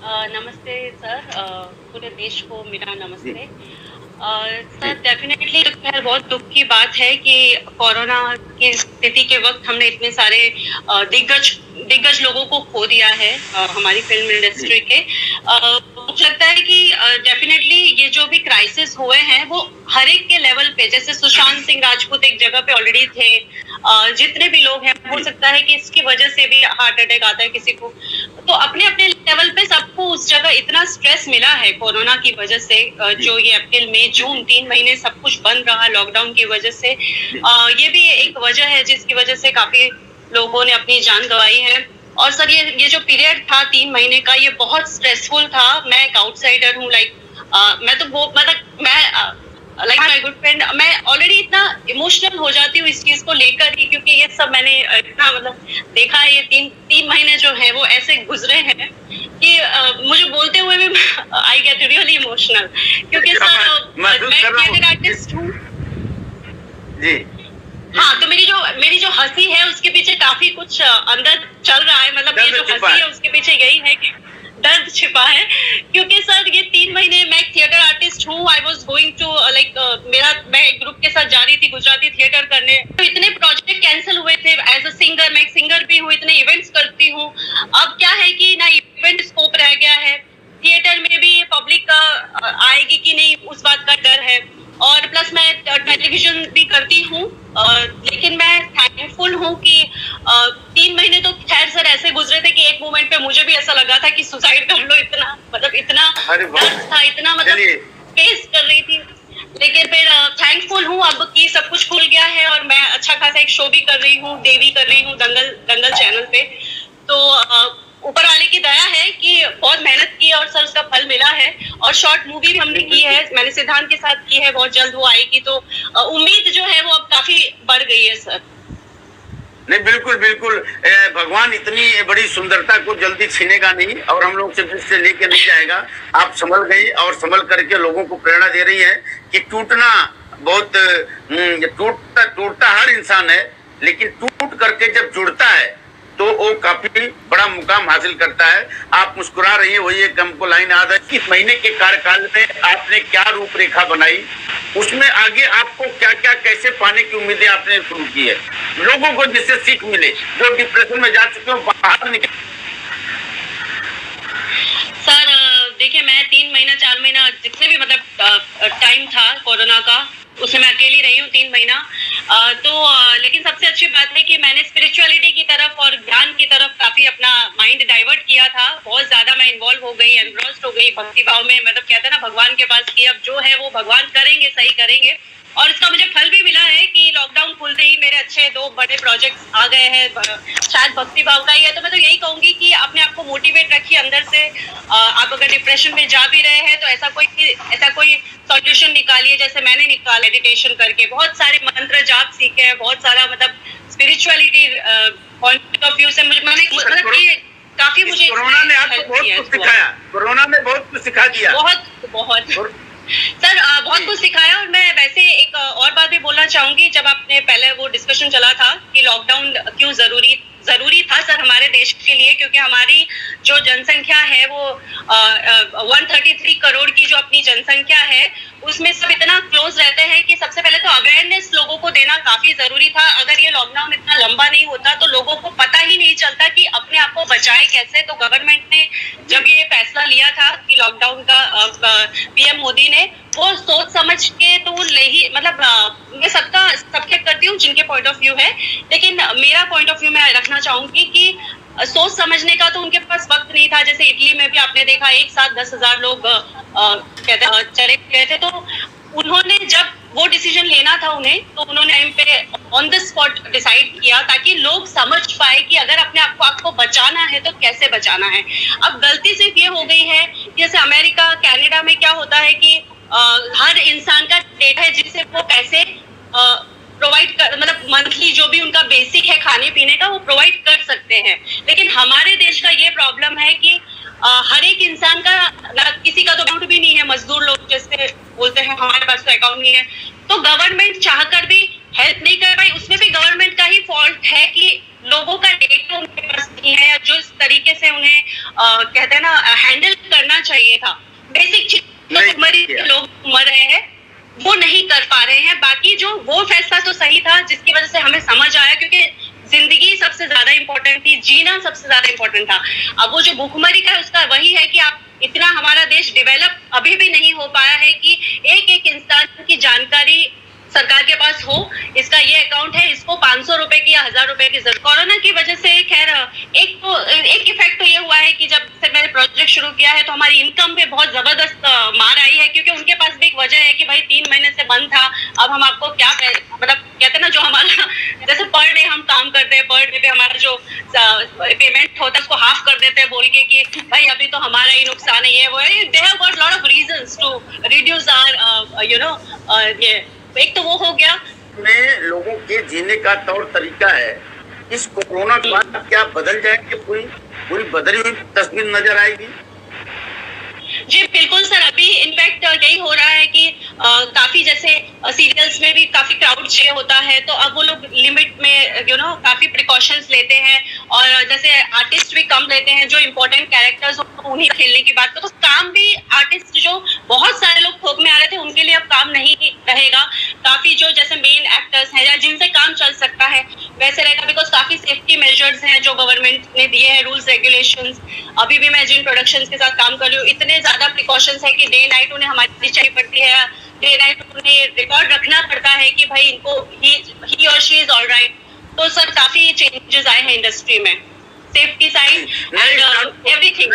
नमस्ते सर, पूरे देश को मेरा जी। नमस्ते। जी। सर डेफिनेटली खैर बहुत दुख की बात है कि कोरोना की स्थिति के वक्त हमने इतने सारे दिग्गज दिग्गज लोगों को खो दिया है हमारी फिल्म जी। इंडस्ट्री के। मुझे लगता है कि डेफिनेटली ये जो भी क्राइसिस हुए हैं वो हर एक के लेवल पे, जैसे सुशांत सिंह राजपूत एक जगह पे ऑलरेडी थे, जितने भी लोग हैं हो जी। सकता है कि इसकी वजह से भी हार्ट अटैक आता है किसी को। तो अपने अपने लेवल पे सबको उस जगह इतना स्ट्रेस मिला है कोरोना की वजह से, जी। जो ये अप्रैल मई जून 3 महीने सब कुछ बंद रहा लॉकडाउन की वजह से। जी। ये भी एक वजह है जिसकी वजह से काफी लोगों ने अपनी जान गंवाई है। और सर ये जो पीरियड था 3 महीने का, ये बहुत स्ट्रेसफुल था। मैं एक आउटसाइडर हूँ, लाइक मैं तो वो मतलब मैं लाइक माय गुड फ्रेंड, मैं ऑलरेडी इतना इमोशनल हो जाती हूँ इस चीज को लेकर ही, क्योंकि ये सब मैंने इतना मतलब देखा है। ये तीन तीन महीने जो है वो ऐसे गुजरे हैं कि मुझे बोलते हुए भी आई गेट रियली इमोशनल, क्योंकि सर मैं थिएटर आर्टिस्ट हूँ। जी। हाँ, तो मेरी जो हंसी है उसके पीछे काफी कुछ अंदर चल रहा है। मतलब ये जो हंसी है उसके पीछे यही है कि दर्द छिपा है, क्योंकि सर ये 3 महीने मैं एक थिएटर आर्टिस्ट हूँ। I was going to like मैं एक ग्रुप के साथ जा रही थी गुजराती थिएटर करने, तो इतने प्रोजेक्ट कैंसिल हुए थे। एज अ सिंगर, मैं एक सिंगर भी हूँ, इतने इवेंट्स करती हूँ। अब क्या है कि ना इवेंट स्कोप रह गया है, थिएटर में भी पब्लिक आएगी कि नहीं उस बात का डर है। और प्लस मैं टेलीविजन भी करती हूँ, लेकिन मैं थैंकफुल हूँ कि 3 महीने तो खैर सर ऐसे गुजरे थे कि एक मोमेंट पे मुझे भी ऐसा लगा था कि सुसाइड कर लो, इतना मतलब इतना डर था, इतना मतलब फेस कर रही थी। लेकिन फिर थैंकफुल हूँ अब कि सब कुछ खुल गया है और मैं अच्छा खासा एक शो भी कर रही हूँ, देवी कर रही हूँ दंगल दंगल चैनल पे। तो ऊपर वाले की दया है कि बहुत मेहनत की और सर उसका फल मिला है। और शॉर्ट मूवी भी हमने की है, मैंने सिद्धांत के साथ की है, बहुत जल्द वो आएगी। तो उम्मीद जो है वो अब काफी बढ़ गई है सर। नहीं, बिल्कुल बिल्कुल। भगवान इतनी बड़ी सुंदरता को जल्दी छीनेगा नहीं और हम लोग से लेके नहीं जाएगा। आप संभल गई और संभल करके लोगों को प्रेरणा दे रही है कि टूटना बहुत टूटता टूटता हर इंसान है, लेकिन टूट करके जब जुड़ता है तो वो काफी बड़ा मुकाम हासिल करता है। आप मुस्कुरा रही है, वही एक हमको लाइन याद है। इस महीने के कार्यकाल में आपने क्या रूपरेखा बनाई, उसमें आगे आपको क्या क्या कैसे पाने की उम्मीदें आपने शुरू की है, लोगों को जिससे सीख मिले, जो डिप्रेशन में जा चुके हो बाहर निकले। सर देखिए, मैं 3 महीना 4 महीना जितने भी मतलब टाइम था कोरोना का, उसमें मैं अकेली रही हूँ 3 महीना। लेकिन सबसे अच्छी बात है कि मैंने स्पिरिचुअलिटी की तरफ और ध्यान की तरफ काफी अपना माइंड डाइवर्ट किया था। बहुत ज्यादा मैं इन्वॉल्व हो गई, एनरोस्ट हो गई भक्ति भाव में। मतलब कहते हैं ना भगवान के पास कि अब जो है वो भगवान करेंगे, सही करेंगे। और इसका मुझे फल भी मिला है कि लॉकडाउन खुलते ही मेरे अच्छे 2 बड़े प्रोजेक्ट्स आ गए हैं, शायद भक्ति भाव का ही है। तो मैं तो यही कहूंगी कि अपने आप को मोटिवेट रखिए अंदर से। आप अगर डिप्रेशन में जा भी रहे हैं तो ऐसा कोई सॉल्यूशन निकालिए, जैसे मैंने निकाला मेडिटेशन करके। बहुत सारे मंत्र जाप सीखे हैं, बहुत सारा मतलब स्पिरिचुअलिटी पॉइंट ऑफ व्यू से मैंने मतलब कि काफी मुझे कोरोना ने आपको बहुत कुछ सिखाया, कोरोना ने बहुत कुछ सिखा दिया। बहुत सर बहुत कुछ सिखाया। और मैं वैसे एक और बात भी बोलना चाहूंगी, जब आपने पहले वो डिस्कशन चला था कि लॉकडाउन क्यों जरूरी था सर हमारे देश के लिए, क्योंकि हमारी जो जनसंख्या है वो 133 करोड़ की जो अपनी जनसंख्या है उसमें सब इतना क्लोज रहते हैं कि सबसे पहले तो अवेयरनेस लोगों को देना काफी जरूरी था। अगर ये लॉकडाउन इतना लंबा नहीं होता तो लोगों को पता ही नहीं चलता कि अपने आप को बचाए कैसे। तो गवर्नमेंट ने जब ये फैसला लिया था कि लॉकडाउन का, पीएम मोदी ने वो सोच समझ के तो ले ही, मतलब मैं सबके करती हूँ जिनके पॉइंट ऑफ व्यू है, लेकिन मेरा पॉइंट ऑफ व्यू मैं रखना चाहूंगी कि सोच समझने का तो उनके पास वक्त नहीं था। जैसे इटली में भी आपने देखा एक साथ 10,000 लोग कहते चले गए थे। तो उन्होंने जब वो डिसीजन लेना था उन्हें, तो उन्होंने टाइम पे ऑन द स्पॉट डिसाइड किया ताकि लोग समझ पाए कि अगर अपने आपको बचाना है तो कैसे बचाना है। अब गलती सिर्फ ये हो गई है, जैसे अमेरिका कनाडा में क्या होता है कि हर इंसान का डेटा है जिससे वो पैसे प्रोवाइड कर, मतलब मंथली जो भी उनका बेसिक है खाने पीने का वो प्रोवाइड कर सकते हैं। लेकिन हमारे देश का ये प्रॉब्लम है कि हर एक इंसान का, किसी का तो अकाउंट भी नहीं है, मजदूर लोग जैसे बोलते हैं हमारे पास तो अकाउंट नहीं है। तो गवर्नमेंट चाहकर भी हेल्प नहीं कर पाई। उसमें भी गवर्नमेंट का ही फॉल्ट है कि लोगों का डेटा उनके पास नहीं है, या जो इस तरीके से उन्हें कहते हैं ना हैंडल करना चाहिए था, बेसिक चीज मरीज लोग मर रहे हैं वो नहीं कर पा रहे हैं। बाकी जो वो फैसला तो सही था जिसकी वजह से हमें समझ आया, क्योंकि जिंदगी सबसे ज्यादा इंपॉर्टेंट थी, जीना सबसे ज्यादा इंपॉर्टेंट था। अब वो जो भूखमरी का है उसका वही है कि आप इतना हमारा देश डेवलप अभी भी नहीं हो पाया है कि एक एक इंसान की जानकारी सरकार के पास हो, इसका ये अकाउंट है, इसको 500 रुपए की या 1000 रुपए की जरूरत। कोरोना की वजह से खैर एक इफेक्ट तो ये हुआ है कि जब से मैंने प्रोजेक्ट शुरू किया है तो हमारी इनकम पे बहुत जबरदस्त मार आई है, क्योंकि उनके पास भी एक वजह है कि भाई 3 महीने से बंद था, अब हम आपको क्या मतलब कहते हैं ना, जो हमारा जैसे पर डे हम काम करते हैं, पर डे पे हमारा जो पेमेंट होता है उसको हाफ कर देते हैं बोल के कि भाई अभी तो हमारा ही नुकसान है, ये वो है। They have got lot of reasons to reduce our ये, एक तो वो हो गया। में लोगों के जीने का तौर तरीका है, इस कोरोना के बाद क्या बदल जाएगी? पूरी बदली हुई तस्वीर नजर आएगी? जी बिल्कुल सर, अभी इनफैक्ट यही हो रहा है कि काफी जैसे सीरियल्स में भी काफी क्राउड चाहिए होता है, तो अब वो लोग लिमिट में काफी प्रिकॉशंस लेते हैं, और जैसे आर्टिस्ट भी कम लेते हैं, जो इम्पोर्टेंट कैरेक्टर्स उन्हीं खेलने की बात करो, तो काम भी आर्टिस्ट जो बहुत सारे लोग थोक में आ रहे थे उनके लिए अब काम नहीं रहेगा। काफी जो जैसे मेन एक्टर्स हैं या जिनसे काम चल सकता है वैसे रहेगा, बिकॉज काफी सेफ्टी मेजर्स हैं जो गवर्नमेंट ने दिए हैं, रूल्स रेगुलेशंस। अभी भी मैं जिन प्रोडक्शंस के साथ काम कर रही हूँ, इतने ज्यादा प्रिकॉशंस है कि डे नाइट उन्हें हमारी चाहिए पड़ती है, डे नाइट उन्हें रिकॉर्ड रखना पड़ता है कि भाई इनको ही और शी इज ऑलराइट। तो सर काफी चेंजेस आए हैं इंडस्ट्री में, सेफ्टी साइड एंड एवरीथिंग।